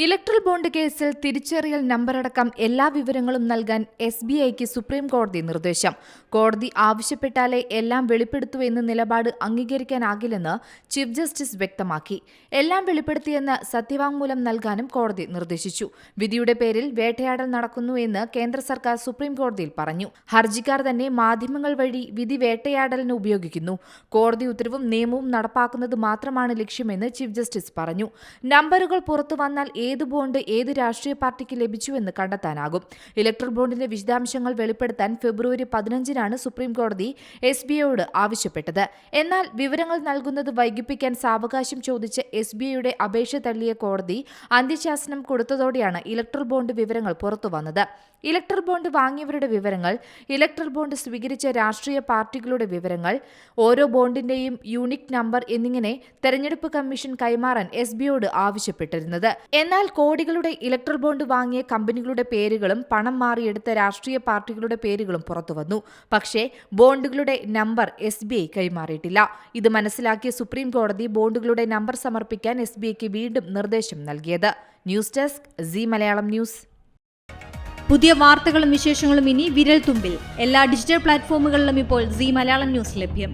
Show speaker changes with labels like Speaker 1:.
Speaker 1: Electoral bond കേസിൽ തിരിച്ചറിയൽ നമ്പറടക്കം എല്ലാ വിവരങ്ങളും നൽകാൻ SBIക്ക് സുപ്രീം കോടതി നിർദ്ദേശം. കോടതി ആവശ്യപ്പെട്ടാലേ എല്ലാം വെളിപ്പെടുത്തൂ എന്ന നിലപാട് അംഗീകരിക്കാനാകില്ലെന്ന് ചീഫ് ജസ്റ്റിസ് വ്യക്തമാക്കി. എല്ലാം വെളിപ്പെടുത്തിയെന്ന് സത്യവാങ്മൂലം നൽകാനും കോടതി നിർദ്ദേശിച്ചു. വിധിയുടെ പേരിൽ വേട്ടയാടൽ നടക്കുന്നു എന്ന് കേന്ദ്ര സർക്കാർ സുപ്രീം കോടതിയിൽ പറഞ്ഞു. ഹർജിക്കാർ തന്നെ മാധ്യമങ്ങൾ വഴി വിധി വേട്ടയാടലിന് ഉപയോഗിക്കുന്നു. കോടതി ഉത്തരവും നിയമവും നടപ്പാക്കുന്നത് മാത്രമാണ് ലക്ഷ്യമെന്ന് ചീഫ് ജസ്റ്റിസ് പറഞ്ഞു. നമ്പറുകൾ പുറത്തുവന്നാൽ ഏത് ബോണ്ട് ഏത് രാഷ്ട്രീയ പാർട്ടിക്ക് ലഭിച്ചുവെന്ന് കണ്ടെത്താനാകും. ഇലക്ട്രൽ ബോണ്ടിന്റെ വിശദാംശങ്ങൾ വെളിപ്പെടുത്താൻ ഫെബ്രുവരി 15-നാണ് സുപ്രീം കോടതി SBIയോട് ആവശ്യപ്പെട്ടത്. എന്നാൽ വിവരങ്ങൾ നൽകുന്നത് വൈകിപ്പിക്കാൻ സാവകാശം ചോദിച്ച് SBIയുടെ അപേക്ഷ തള്ളിയ കോടതി അന്ത്യശാസനം കൊടുത്തതോടെയാണ് ഇലക്ട്രൽ ബോണ്ട് വിവരങ്ങൾ പുറത്തുവന്നത്. ഇലക്ട്രൽ ബോണ്ട് വാങ്ങിയവരുടെ വിവരങ്ങൾ, ഇലക്ട്രൽ ബോണ്ട് സ്വീകരിച്ച രാഷ്ട്രീയ പാർട്ടികളുടെ വിവരങ്ങൾ, ഓരോ ബോണ്ടിന്റെയും യൂണിക് നമ്പർ എന്നിങ്ങനെ തെരഞ്ഞെടുപ്പ് കമ്മീഷൻ കൈമാറാൻ SBIയോട് ആവശ്യപ്പെട്ടിരുന്നത്. എന്നാൽ കോടികളുടെ ഇലക്ട്രൽ ബോണ്ട് വാങ്ങിയ കമ്പനികളുടെ പേരുകളും പണം മാറിയെടുത്ത രാഷ്ട്രീയ പാർട്ടികളുടെ പേരുകളും പുറത്തുവന്നു. പക്ഷേ ബോണ്ടുകളുടെ നമ്പർ SBI കൈമാറിയിട്ടില്ല. ഇത് മനസ്സിലാക്കിയ സുപ്രീം കോടതി ബോണ്ടുകളുടെ നമ്പർ സമർപ്പിക്കാൻ SBIക്ക് വീണ്ടും നിർദ്ദേശം നൽകിയത്. News desk C Malayalam news.
Speaker 2: പുതിയ വാർത്തകളും വിശേഷങ്ങളും ഇനി വിരൽ തുമ്പിൽ. എല്ലാ ഡിജിറ്റൽ പ്ലാറ്റ്ഫോമുകളിലും ഇപ്പോൾ സി മലയാളം ന്യൂസ് ലഭ്യം.